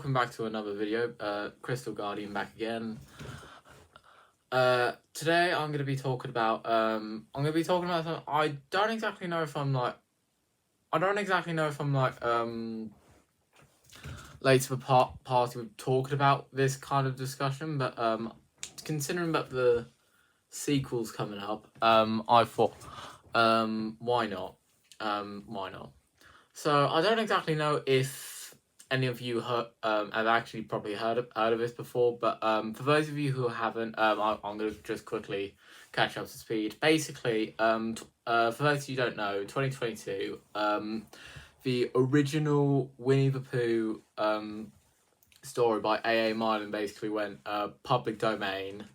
welcome back to another video. Crystal Guardian back again. Today I'm gonna be talking about something I don't exactly know if I'm like late to the party with talking about this kind of discussion, but considering that the sequel's coming up, I thought why not? Why not? So I don't exactly know if any of you have actually probably heard of this before, but for those of you who haven't, I'm going to just quickly catch up to speed. Basically, for those of you who don't know, 2022, the original Winnie the Pooh story by A.A. Milne basically went public domain,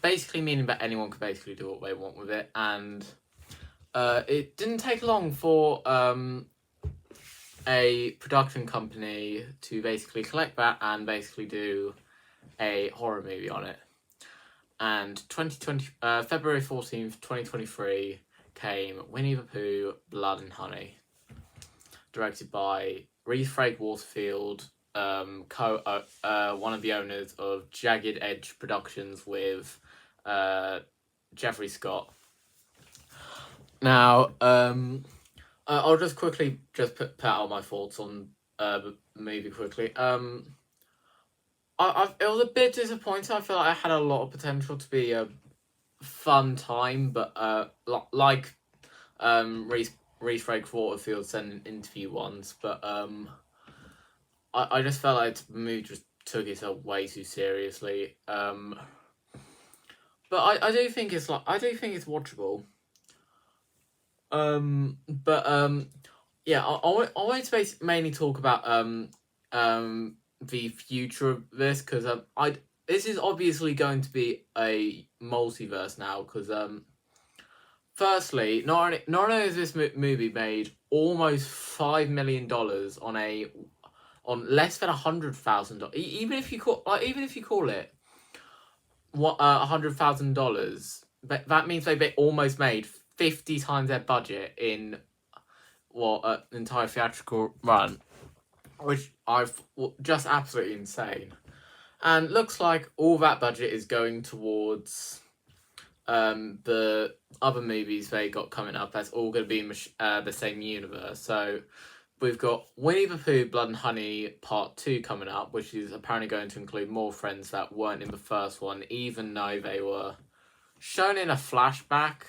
basically meaning that anyone could basically do what they want with it, and it didn't take long for a production company to basically collect that and basically do a horror movie on it. And February 14th, 2023 came Winnie the Pooh, Blood and Honey, directed by Reese Craig Waterfield, one of the owners of Jagged Edge Productions with Jeffrey Scott. Now, I'll just quickly put out my thoughts on the movie quickly. It was a bit disappointing. I feel like I had a lot of potential to be a fun time, but like Reese Craig Waterfield said in an interview once, but I just felt like the movie just took itself way too seriously. But I do think it's watchable. Yeah, I wanted to mainly talk about the future of this, because this is obviously going to be a multiverse now, because firstly, not only has this movie made almost $5 million on less than $100,000, even if you call it $100,000, that means they almost made 50 times their budget in an entire theatrical run, which I've just absolutely insane. And looks like all that budget is going towards the other movies they got coming up. That's all going to be in the same universe. So we've got Winnie the Pooh, Blood and Honey Part 2 coming up, which is apparently going to include more friends that weren't in the first one, even though they were shown in a flashback.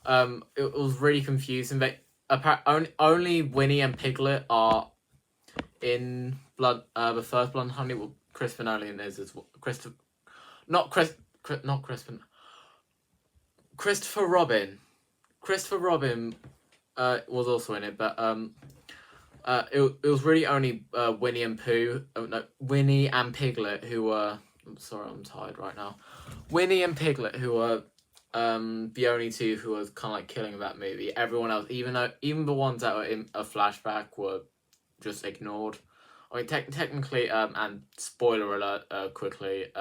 It was really confusing. Only Winnie and Piglet are in the first Blood and Honey. Well, Christopher Nolan is as well. Christopher Robin. Christopher Robin was also in it, but it was really only Winnie and Piglet who were. I'm sorry, I'm tired right now. Winnie and Piglet who were the only two who was kind of like killing that movie. Everyone else, even the ones that were in a flashback, were just ignored. I mean, technically, and spoiler alert, quickly,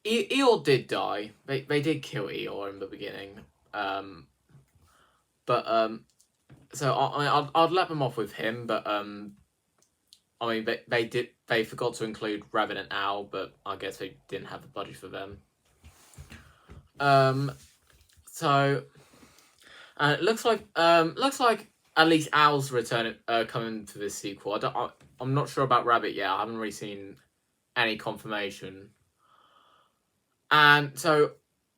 Eeyore did die. They did kill Eeyore in the beginning. So I'd let them off with him, but I mean, they forgot to include Rabbit and Owl, but I guess they didn't have the budget for them. So it looks like at least Owl's return coming to this sequel. I'm not sure about Rabbit yet. I haven't really seen any confirmation. And so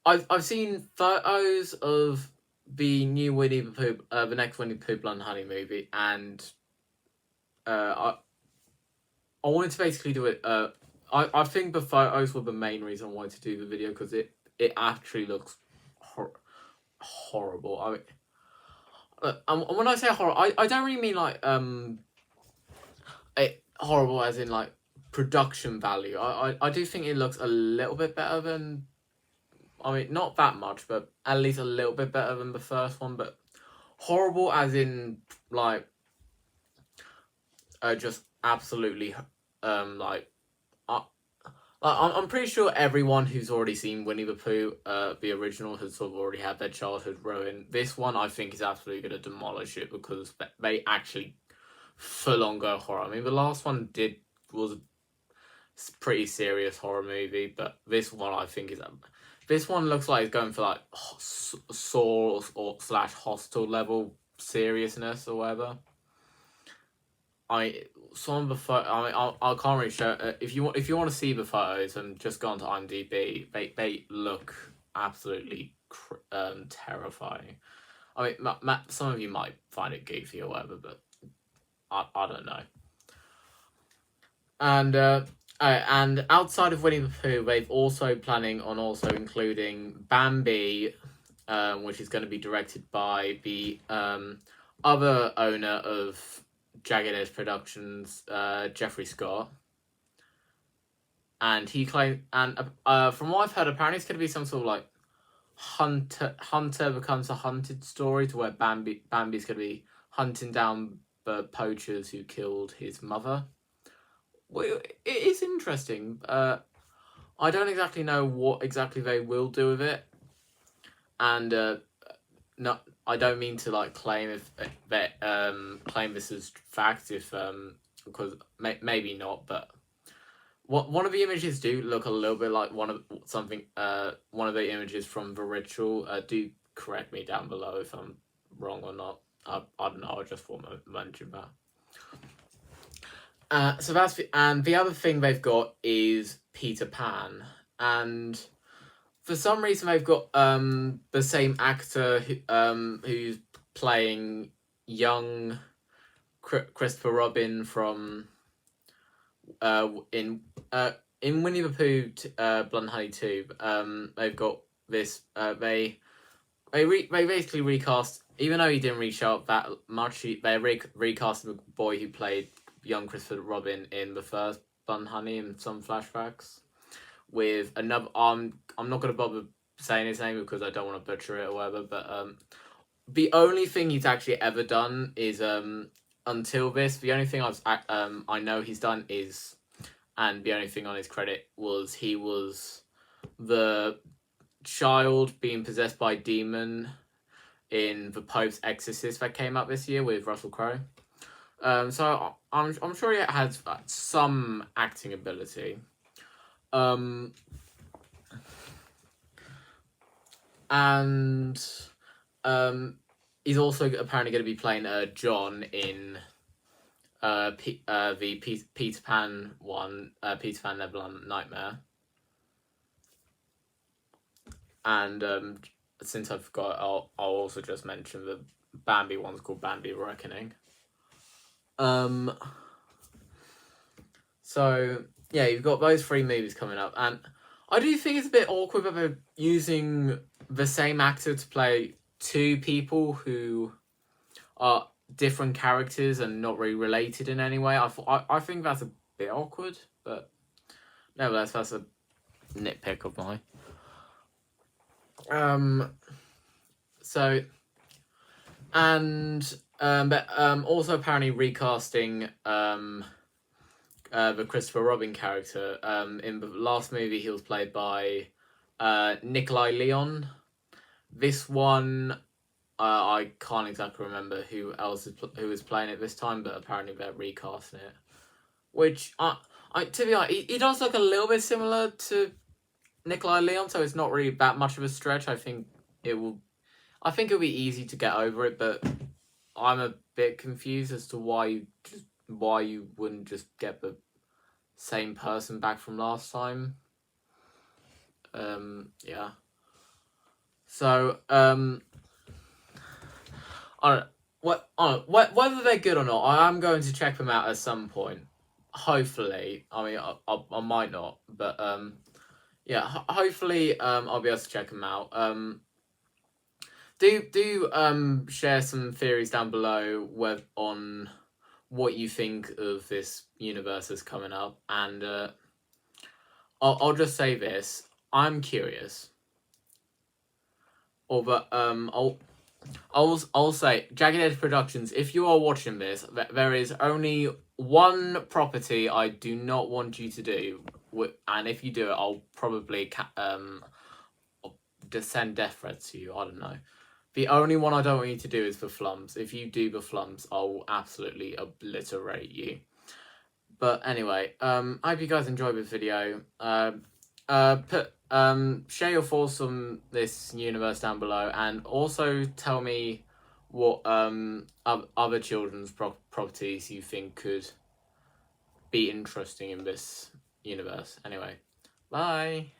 I've seen photos of the new Winnie the Pooh, the next Winnie the Pooh Blood and Honey movie, and I wanted to basically do it. I think the photos were the main reason I wanted to do the video, because it actually looks horrible. I mean, when I say horrible, I don't really mean like horrible as in like production value. I do think it looks a little bit better than, I mean, not that much, but at least a little bit better than the first one. But horrible as in like just absolutely I'm pretty sure everyone who's already seen Winnie the Pooh, the original, has sort of already had their childhood ruined. This one, I think, is absolutely going to demolish it, because they actually full on go horror. I mean, the last one was a pretty serious horror movie, but this one I think is this one looks like it's going for like Saw or slash Hostel level seriousness or whatever. Some of the I can't really show. If you want to see the photos, and just go onto IMDb, they look absolutely terrifying. I mean, some of you might find it goofy or whatever, but I don't know. And outside of Winnie the Pooh, they've also planning on also including Bambi, which is going to be directed by the other owner of Jagged Edge Productions, Jeffrey Scott. And he claimed, and from what I've heard, apparently it's going to be some sort of like hunter becomes a hunted story, to where Bambi's going to be hunting down the poachers who killed his mother. Well, it is interesting. I don't exactly know what exactly they will do with it, and no, I don't mean to like claim claim this as fact, if because maybe not, but one of the images do look a little bit like one of the images from The Ritual. Do correct me down below if I'm wrong or not. I don't know. I just thought to mention that. So that's and the other thing they've got is Peter Pan, and for some reason they've got the same actor who's playing young Christopher Robin from in Winnie the Pooh, Blood and Honey 2. They've got this. They basically recast, even though he didn't really show up that much. They recast the boy who played young Christopher Robin in the first Blood and Honey in some flashbacks, with another. I'm not gonna bother saying his name because I don't want to butcher it or whatever. But the only thing he's actually ever done is until this, the only thing I know he's done is, and the only thing on his credit was he was the child being possessed by a demon in the Pope's Exorcist that came out this year with Russell Crowe. So I'm sure he has some acting ability. And he's also apparently going to be playing John in the Peter Pan one, Peter Pan Neverland Nightmare. And since I forgot, I'll also just mention the Bambi one's called Bambi Reckoning. So yeah, you've got those 3 movies coming up, and I do think it's a bit awkward that they're using the same actor to play 2 people who are different characters and not really related in any way. I think that's a bit awkward, but nevertheless, that's a nitpick of mine. So, and but also apparently recasting the Christopher Robin character. In the last movie, he was played by Nikolai Leon. This one, I can't exactly remember who was playing it this time, but apparently they're recasting it. Which to be honest, he does look a little bit similar to Nikolai Leon, so it's not really that much of a stretch. I think it'll be easy to get over it, but I'm a bit confused as to why you wouldn't just get the same person back from last time. Yeah. So I don't whether they're good or not. I am going to check them out at some point. Hopefully, I mean, I might not, but yeah. Hopefully, I'll be able to check them out. Do share some theories down below on what you think of this universe that's coming up, and I'll just say this: I'm curious. But I'll say Jagged Edge Productions. If you are watching this, there is only one property I do not want you to do, and if you do it, I'll probably just send death threats to you. I don't know. The only one I don't want you to do is Flums. If you do Flums, I'll absolutely obliterate you. But anyway, I hope you guys enjoyed this video. Share your thoughts on this universe down below, and also tell me what other children's properties you think could be interesting in this universe. Anyway, bye.